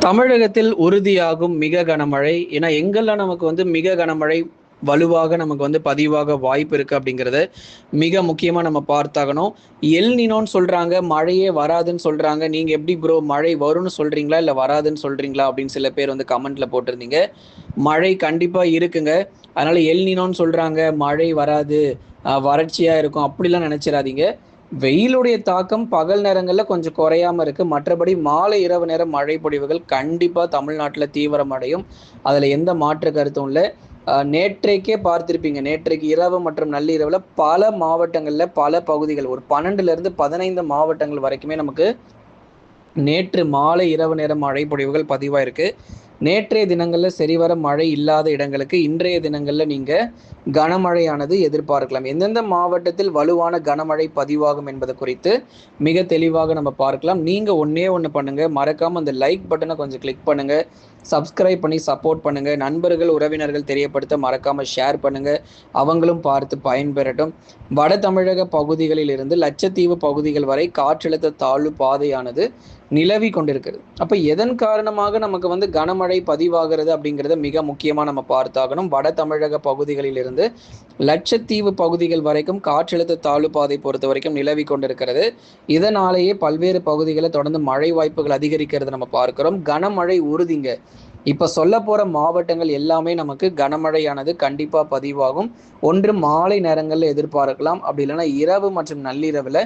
தமிழகத்தில் உறுதியாகும் மிக கனமழை. ஏன்னா, எங்கெல்லாம் நமக்கு மிக கனமழை வலுவாக நமக்கு பதிவாக வாய்ப்பு இருக்கு அப்படிங்கிறத மிக முக்கியமா நம்ம பார்த்தாகணும். எல் நினோன்னு சொல்றாங்க, மழையே வராதுன்னு சொல்றாங்க. நீங்க எப்படி ப்ரோ மழை வரும்னு சொல்றீங்களா? இல்ல வராதுன்னு சொல்றீங்களா? அப்படின்னு சில பேர் கமெண்ட்ல போட்டிருந்தீங்க. மழை கண்டிப்பா இருக்குங்க. அதனால எல் நினோன்னு சொல்றாங்க, மழை வராது, வறட்சியா இருக்கும் அப்படிலாம் நினைச்சிடாதீங்க. வெயிலுடைய தாக்கம் பகல் நேரங்கள்ல கொஞ்சம் குறையாம இருக்கு. மற்றபடி மாலை, இரவு நேர மழை பொழிவுகள் கண்டிப்பா தமிழ்நாட்டுல தீவிரமடையும். அதுல எந்த மாற்று கருத்தும் இல்ல. நேற்றைக்கே பார்த்திருப்பீங்க. நேற்றைக்கு இரவு மற்றும் நள்ளிரவுல பல மாவட்டங்கள்ல, பல பகுதிகள் ஒரு 12லிருந்து 15 மாவட்டங்கள் வரைக்குமே நமக்கு நேற்று மாலை, இரவு நேர மழை பொழிவுகள் பதிவாயிருக்கு. நேற்றைய தினங்கள்ல சரிவர மழை இல்லாத இடங்களுக்கு இன்றைய தினங்கள்ல நீங்க கனமழையானது எதிர்பார்க்கலாம். எந்தெந்த மாவட்டத்தில் வலுவான கனமழை பதிவாகும் என்பது குறித்து மிக தெளிவாக நம்ம பார்க்கலாம். நீங்க ஒண்ணே ஒண்ணு பண்ணுங்க. மறக்காம அந்த லைக் பட்டனை கொஞ்சம் கிளிக் பண்ணுங்க. சப்ஸ்கிரைப் பண்ணி சப்போர்ட் பண்ணுங்க. நண்பர்கள், உறவினர்கள் தெரியப்படுத்த மறக்காம ஷேர் பண்ணுங்க. அவங்களும் பார்த்து பயன்பெறட்டும். வட தமிழக பகுதிகளில் இருந்து லட்சத்தீவு பகுதிகள் வரை காற்றழுத்த தாழ்வு பாதையானது நிலவி கொண்டிருக்கிறது. அப்ப எதன் காரணமாக நமக்கு கனமழை பதிவாகிறது அப்படிங்கிறத மிக முக்கியமா நம்ம பார்த்தாகணும். வட தமிழக பகுதிகளில் இருந்து லட்சத்தீவு பகுதிகள் வரைக்கும் காற்றழுத்த தாழ்வு பாதை பொறுத்த வரைக்கும் நிலவி கொண்டிருக்கிறது. இதனாலேயே பல்வேறு பகுதிகளில் தொடர்ந்து மழை வாய்ப்புகள் அதிகரிக்கிறது நம்ம பார்க்கிறோம். கனமழை உறுதிங்க. இப்ப சொல்ல போற மாவட்டங்கள் எல்லாமே நமக்கு கனமழையானது கண்டிப்பா பதிவாகும். ஒன்று மாலை நேரங்கள்ல எதிர்பார்க்கலாம், அப்படி இல்லைன்னா இரவு மற்றும் நள்ளிரவுல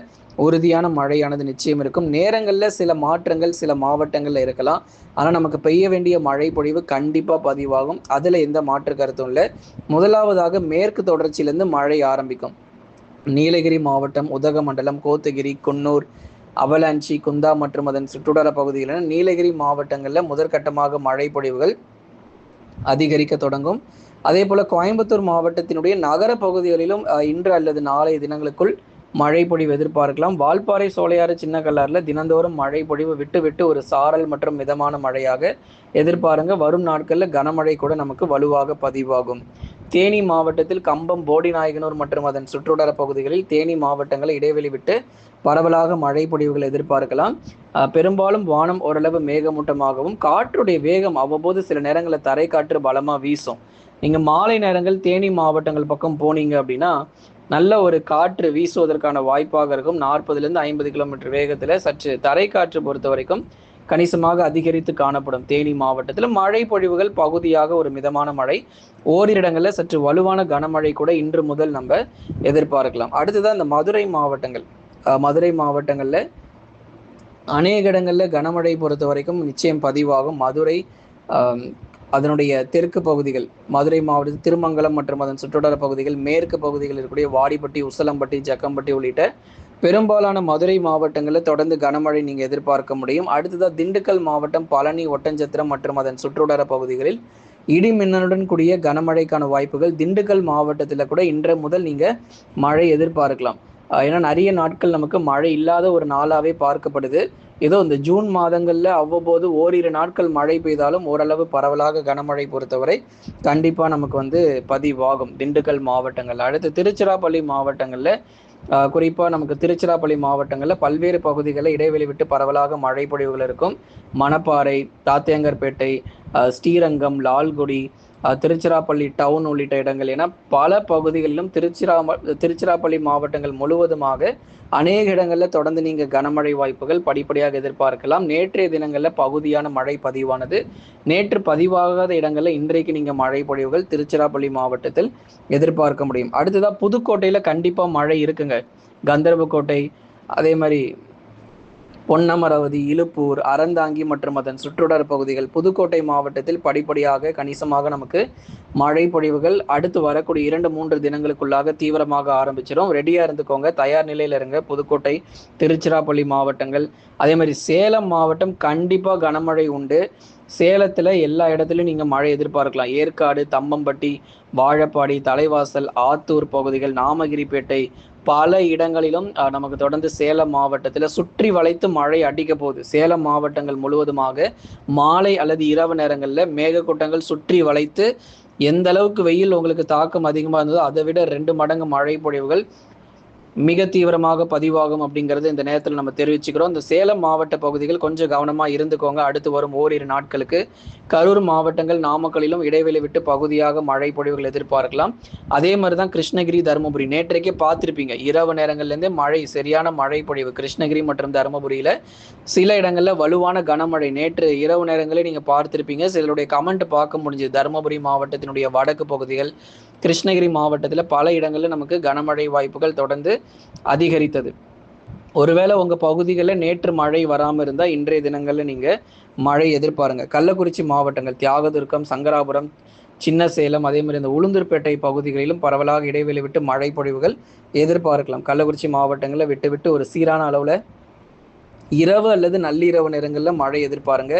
உறுதியான மழையானது நிச்சயம் இருக்கும். நேரங்கள்ல சில மாற்றங்கள் சில மாவட்டங்கள்ல இருக்கலாம். ஆனா நமக்கு பெய்ய வேண்டிய மழை பொழிவு கண்டிப்பா பதிவாகும். அதுல எந்த மாற்று கருத்தும் இல்லை. முதலாவதாக மேற்கு தொடர்ச்சியிலிருந்து மழை ஆரம்பிக்கும். நீலகிரி மாவட்டம், உதகமண்டலம், கோத்தகிரி, குன்னூர், அவலாஞ்சி, குந்தா மற்றும் அதன் சுற்றுவட்டார பகுதிகளில் நீலகிரி மாவட்டங்களில் முதற்கட்டமாக மழை பொழிவுகள் அதிகரிக்க தொடங்கும். அதே போல கோயம்புத்தூர் மாவட்டத்தினுடைய நகர பகுதிகளிலும் இன்று அல்லது நாளைய தினங்களுக்குள் மழை பொழிவு எதிர்பார்க்கலாம். வால்பாறை, சோலையாறு, சின்ன கல்லாறுல தினந்தோறும் மழை பொழிவு விட்டு விட்டு ஒரு சாரல் மற்றும் மிதமான மழையாக எதிர்பாருங்க. வரும் நாட்கள்ல கனமழை கூட நமக்கு வலுவாக பதிவாகும். தேனி மாவட்டத்தில் கம்பம், போடிநாயகனூர் மற்றும் அதன் சுற்றுவட்டார பகுதிகளில் தேனி மாவட்டங்களை இடைவெளி விட்டு பரவலாக மழை பொழிவுகள் எதிர்பார்க்கலாம். பெரும்பாலும் வானம் ஓரளவு மேகமூட்டமாகவும் காற்றுடைய வேகம் அவ்வப்போது சில நேரங்களில் தரை காற்று பலமா வீசும். நீங்க மாலை நேரங்கள் தேனி மாவட்டங்கள் பக்கம் போனீங்க அப்படின்னா நல்ல ஒரு காற்று வீசுவதற்கான வாய்ப்பாக இருக்கும். 40லிருந்து 50 கிலோமீட்டர் வேகத்துல சற்று தரை காற்று பொறுத்த வரைக்கும் கணிசமாக அதிகரித்து காணப்படும். தேனி மாவட்டத்தில் மழை பொழிவுகள் பகுதியாக ஒரு மிதமான மழை, ஓரிரு இடங்கள்ல சற்று வலுவான கனமழை கூட இன்று முதல் நம்ம எதிர்பார்க்கலாம். அடுத்ததான் இந்த மதுரை மாவட்டங்கள். மதுரை மாவட்டங்கள்ல அநேக இடங்கள்ல கனமழை பொறுத்த வரைக்கும் நிச்சயம் பதிவாகும். மதுரை, அதனுடைய தெற்கு பகுதிகள், மதுரை மாவட்டத்தில் திருமங்கலம் மற்றும் அதன் சுற்றுவட்டார பகுதிகள், மேற்கு பகுதிகளில் இருக்கக்கூடிய வாடிப்பட்டி, உசலம்பட்டி, ஜக்கம்பட்டி உள்ளிட்ட பெரும்பாலான மதுரை மாவட்டங்களில் தொடர்ந்து கனமழை நீங்க எதிர்பார்க்க முடியும். அடுத்ததா திண்டுக்கல் மாவட்டம், பழனி, ஒட்டஞ்சத்திரம் மற்றும் அதன் சுற்றுவட்டார பகுதிகளில் இடி மின்னலுடன் கூடிய கனமழைக்கான வாய்ப்புகள். திண்டுக்கல் மாவட்டத்தில் கூட இன்று முதல் நீங்க மழை எதிர்பார்க்கலாம். ஏன்னா நிறைய நாட்கள் நமக்கு மழை இல்லாத ஒரு நாளாவே பார்க்கப்படுது. ஏதோ இந்த ஜூன் மாதங்கள்ல அவ்வப்போது ஓரிரு நாட்கள் மழை பெய்தாலும் ஓரளவு பரவலாக கனமழை பொறுத்தவரை கண்டிப்பா நமக்கு பதிவாகும் திண்டுக்கல் மாவட்டங்கள். அடுத்து திருச்சிராப்பள்ளி மாவட்டங்கள்ல குறிப்பா நமக்கு திருச்சிராப்பள்ளி மாவட்டங்கள்ல பல்வேறு பகுதிகளில் இடைவெளி விட்டு பரவலாக மழை பொழிவுகள் இருக்கும். மணப்பாறை, தாத்தியங்கர்பேட்டை, ஸ்ரீரங்கம், லால்குடி, திருச்சிராப்பள்ளி டவுன் உள்ளிட்ட இடங்கள் என பல பகுதிகளிலும் திருச்சிராப்பள்ளி மாவட்டங்கள் முழுவதுமாக அநேக இடங்கள்ல தொடர்ந்து நீங்க கனமழை வாய்ப்புகள் படிப்படியாக எதிர்பார்க்கலாம். நேற்றைய தினங்கள்ல பகுதியான மழை பதிவானது. நேற்று பதிவாகாத இடங்கள்ல இன்றைக்கு நீங்க மழை பொழிவுகள் திருச்சிராப்பள்ளி மாவட்டத்தில் எதிர்பார்க்க முடியும். அடுத்ததா புதுக்கோட்டையில கண்டிப்பா மழை இருக்குங்க. கந்தர்வக்கோட்டை, அதே மாதிரி பொன்னமராவதி, இலுப்பூர், அறந்தாங்கி மற்றும் அதன் சுற்றுவட்டார பகுதிகள், புதுக்கோட்டை மாவட்டத்தில் படிப்படியாக கணிசமாக நமக்கு மழை பொழிவுகள் அடுத்து வரக்கூடிய 2-3 தினங்களுக்குள்ளாக தீவிரமாக ஆரம்பிச்சிடும். ரெடியா இருந்துக்கோங்க, தயார் நிலையில இருங்க. புதுக்கோட்டை, திருச்சிராப்பள்ளி மாவட்டங்கள், அதே மாதிரி சேலம் மாவட்டம் கண்டிப்பா கனமழை உண்டு. சேலத்துல எல்லா இடத்துலையும் நீங்க மழை எதிர்பார்க்கலாம். ஏற்காடு, தம்மம்பட்டி, வாழப்பாடி, தலைவாசல், ஆத்தூர் பகுதிகள், நாமகிரிப்பேட்டை, பல இடங்களிலும் நமக்கு தொடர்ந்து சேலம் மாவட்டத்தில் சுற்றி வளைத்து மழை அடிக்க போகுது. சேலம் மாவட்டங்கள் முழுவதுமாக மாலை அல்லது இரவு நேரங்களில் மேகக்கூட்டங்கள் சுற்றி வளைத்து எந்த அளவுக்கு வெயில் உங்களுக்கு தாக்கம் அதிகமாக இருந்ததோ அதை விட 2 மடங்கு மழை பொழிவுகள் மிக தீவிரமாக பதிவாகும் அப்படிங்கிறது இந்த நேரத்தில் நம்ம தெரிவிச்சுக்கிறோம். இந்த சேலம் மாவட்ட பகுதிகள் கொஞ்சம் கவனமாக இருந்துக்கோங்க. அடுத்து வரும் ஓரிரு நாட்களுக்கு கரூர் மாவட்டங்கள், நாமக்கலிலும் இடைவெளி விட்டு பகுதியாக மழை பொழிவுகள் எதிர்பார்க்கலாம். அதே மாதிரி தான் கிருஷ்ணகிரி, தருமபுரி நேற்றைக்கே பார்த்துருப்பீங்க. இரவு நேரங்கள்லேருந்தே மழை, சரியான மழை பொழிவு கிருஷ்ணகிரி மற்றும் தருமபுரியில் சில இடங்களில் வலுவான கனமழை நேற்று இரவு நேரங்களே நீங்கள் பார்த்துருப்பீங்க. சிலருடைய கமெண்ட் பார்க்க முடிஞ்சது. தருமபுரி மாவட்டத்தினுடைய வடக்கு பகுதிகள், கிருஷ்ணகிரி மாவட்டத்தில் பல இடங்களில் நமக்கு கனமழை வாய்ப்புகள் தொடர்ந்து அதிகரித்தது. ஒருவேளை உங்கள் பகுதிகளில் நேற்று மழை வராமல் இருந்தால் இன்றைய தினங்களில் நீங்கள் மழை எதிர்பாருங்க. கள்ளக்குறிச்சி மாவட்டங்கள், தியாகதுர்கம், சங்கராபுரம், சின்ன சேலம், அதே மாதிரி இந்த உளுந்தூர்பேட்டை பகுதிகளிலும் பரவலாக இடைவெளி விட்டு மழை பொழிவுகள் எதிர்பார்க்கலாம். கள்ளக்குறிச்சி மாவட்டங்களில் விட்டு விட்டு ஒரு சீரான அளவில் இரவு அல்லது நள்ளிரவு நேரங்களில் மழை எதிர்பாருங்க.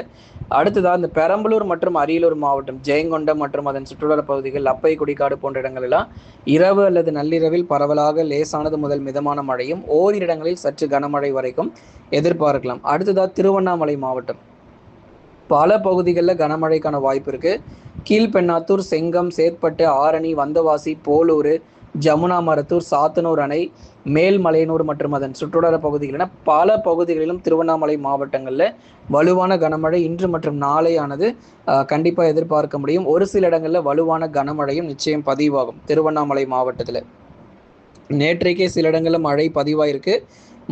அடுத்ததாக இந்த பெரம்பலூர் மற்றும் அரியலூர் மாவட்டம், ஜெயங்கொண்டம் மற்றும் அதன் சுற்றுலா பகுதிகள், அப்பை குடிக்காடு போன்ற இடங்களெல்லாம் இரவு அல்லது நள்ளிரவில் பரவலாக லேசானது முதல் மிதமான மழையும் ஓரிரு இடங்களில் சற்று கனமழை வரைக்கும் எதிர்பார்க்கலாம். அடுத்ததாக திருவண்ணாமலை மாவட்டம், பல பகுதிகளில் கனமழைக்கான வாய்ப்பு இருக்கு. கீழ்பெண்ணாத்தூர், செங்கம், சேத்பட்டு, ஆரணி, வந்தவாசி, போலூர், ஜமுனா மரத்தூர், சாத்தனூர் அணை, மேல்மலையனூர் மற்றும் அதன் சுற்றுவட்டார பகுதிகள் என பல பகுதிகளிலும் திருவண்ணாமலை மாவட்டங்களில் வலுவான கனமழை இன்று மற்றும் நாளையானது கண்டிப்பாக எதிர்பார்க்க முடியும். ஒரு சில இடங்களில் வலுவான கனமழையும் நிச்சயம் பதிவாகும். திருவண்ணாமலை மாவட்டத்தில் நேற்றைக்கே சில இடங்களில் மழை பதிவாயிருக்கு.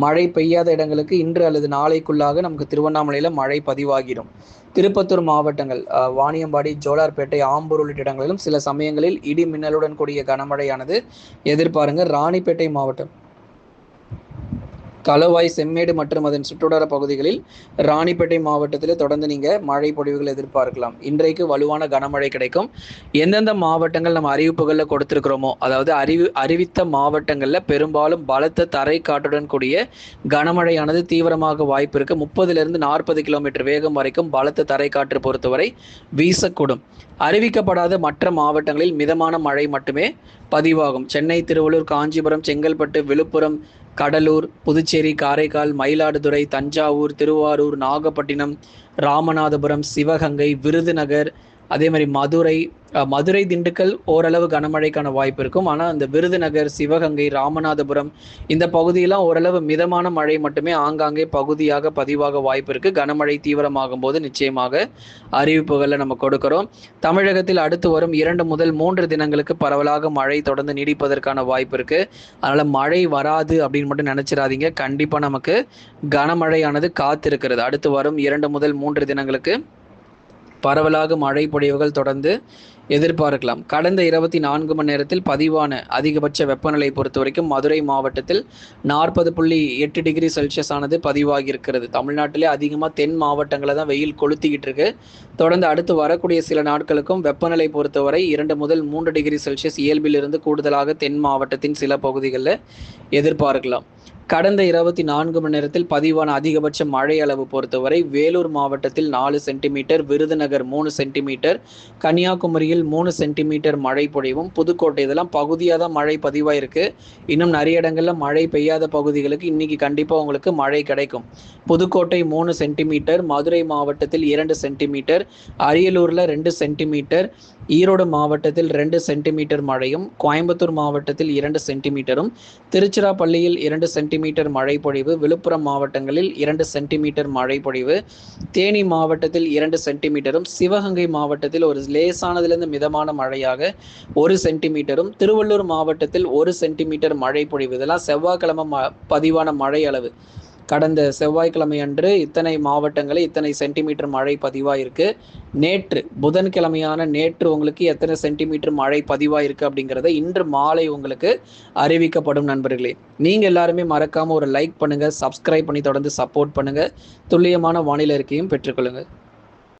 மழை பெய்யாத இடங்களுக்கு இன்று அல்லது நாளைக்குள்ளாக நமக்கு திருவண்ணாமலையில் மழை பதிவாகிடும். திருப்பத்தூர் மாவட்டங்கள், வாணியம்பாடி, ஜோலார்பேட்டை, ஆம்பூர் உள்ளிட்ட இடங்களிலும் சில சமயங்களில் இடி மின்னலுடன் கூடிய கனமழையானது எதிர்பாருங்க. ராணிப்பேட்டை மாவட்டம், தளவாய், செம்மேடு மற்றும் அதன் சுற்றுவட்டார பகுதிகளில் ராணிப்பேட்டை மாவட்டத்தில் தொடர்ந்து நீங்கள் மழை பொழிவுகள் எதிர்பார்க்கலாம். இன்றைக்கு வலுவான கனமழை கிடைக்கும். எந்தெந்த மாவட்டங்கள் நம்ம அறிவிப்புகளில் கொடுத்துருக்கிறோமோ, அதாவது அறிவித்த மாவட்டங்களில் பெரும்பாலும் பலத்த தரை காற்றுடன் கூடிய கனமழையானது தீவிரமாக வாய்ப்பு இருக்குது. 30 to 40 கிலோமீட்டர் வேகம் வரைக்கும் பலத்த தரை காற்று பொறுத்தவரை வீசக்கூடும். அறிவிக்கப்படாத மற்ற மாவட்டங்களில் மிதமான மழை மட்டுமே பதிவாகும். சென்னை, திருவள்ளூர், காஞ்சிபுரம், செங்கல்பட்டு, விழுப்புரம், கடலூர், புதுச்சேரி, காரைக்கால், மயிலாடுதுறை, தஞ்சாவூர், திருவாரூர், நாகப்பட்டினம், ராமநாதபுரம், சிவகங்கை, விருதுநகர், அதே மாதிரி மதுரை, திண்டுக்கல் ஓரளவு கனமழைக்கான வாய்ப்பு இருக்கும். ஆனால் அந்த விருதுநகர், சிவகங்கை, ராமநாதபுரம் இந்த பகுதியெல்லாம் ஓரளவு மிதமான மழை மட்டுமே ஆங்காங்கே பகுதியாக பதிவாக வாய்ப்பு இருக்கு. கனமழை தீவிரமாகும் போது நிச்சயமாக அறிவிப்புகளை நம்ம கொடுக்கிறோம். தமிழகத்தில் அடுத்து வரும் 2 முதல் 3 தினங்களுக்கு பரவலாக மழை தொடர்ந்து நீடிப்பதற்கான வாய்ப்பு இருக்கு. அதனால மழை வராது அப்படின்னு மட்டும் நினைச்சிடாதீங்க. கண்டிப்பா நமக்கு கனமழையானது காத்திருக்கிறது. அடுத்து வரும் 2 முதல் 3 தினங்களுக்கு பரவலாக மழை பொழிவுகள் தொடர்ந்து எதிர்பார்க்கலாம். கடந்த 24 மணி நேரத்தில் பதிவான அதிகபட்ச வெப்பநிலை பொறுத்த வரைக்கும் மதுரை மாவட்டத்தில் 40.8 டிகிரி செல்சியஸ் ஆனது பதிவாகி இருக்கிறது. தமிழ்நாட்டிலே அதிகமாக தென் மாவட்டங்களை தான் வெயில் கொளுத்திக்கிட்டு இருக்கு. தொடர்ந்து அடுத்து வரக்கூடிய சில நாட்களுக்கும் வெப்பநிலை பொறுத்தவரை 2 முதல் 3 டிகிரி செல்சியஸ் இயல்பிலிருந்து கூடுதலாக தென் மாவட்டத்தின் சில பகுதிகளில் எதிர்பார்க்கலாம். கடந்த 24 மணி நேரத்தில் பதிவான அதிகபட்ச மழை அளவு பொறுத்தவரை வேலூர் மாவட்டத்தில் 4 சென்டிமீட்டர், விருதுநகர் 3 சென்டிமீட்டர், கன்னியாகுமரியில் 3 சென்டிமீட்டர் மழை பொழிவும், புதுக்கோட்டை இதெல்லாம் பகுதியாக தான் மழை பதிவாயிருக்கு. இன்னும் நிறைய இடங்களில் மழை பெய்யாத பகுதிகளுக்கு இன்னைக்கு கண்டிப்பாக உங்களுக்கு மழை கிடைக்கும். புதுக்கோட்டை 3 சென்டிமீட்டர், மதுரை மாவட்டத்தில் 2 சென்டிமீட்டர், அரியலூரில் 2 சென்டிமீட்டர், ஈரோடு மாவட்டத்தில் 2 சென்டிமீட்டர் மழையும், கோயம்புத்தூர் மாவட்டத்தில் 2 சென்டிமீட்டரும், திருச்சிராப்பள்ளியில் 2 சென்டிமீட்டர் மழை பொழிவு, விழுப்புரம் மாவட்டங்களில் 2 சென்டிமீட்டர் மழை பொழிவு, தேனி மாவட்டத்தில் 2 சென்டிமீட்டரும், சிவகங்கை மாவட்டத்தில் ஒரு லேசானதிலிருந்து மிதமான மழையாக 1 சென்டிமீட்டரும், திருவள்ளூர் மாவட்டத்தில் 1 சென்டிமீட்டர் மழை பொழிவு. இதெல்லாம் செவ்வாய்க்கிழமை பதிவான மழை அளவு. கடந்த செவ்வாய்க்கிழமை அன்று இத்தனை மாவட்டங்களில் இத்தனை சென்டிமீட்டர் மழை பதிவாயிருக்கு. நேற்று புதன்கிழமையான நேற்று உங்களுக்கு எத்தனை சென்டிமீட்டர் மழை பதிவாயிருக்கு அப்படிங்கிறத இன்று மாலை உங்களுக்கு அறிவிக்கப்படும். நண்பர்களே, நீங்கள் எல்லாருமே மறக்காம ஒரு லைக் பண்ணுங்க, சப்ஸ்கிரைப் பண்ணி தொடர்ந்து சப்போர்ட் பண்ணுங்க. துல்லியமான வானிலை அறிக்கையும் பெற்றுக்கொள்ளுங்க.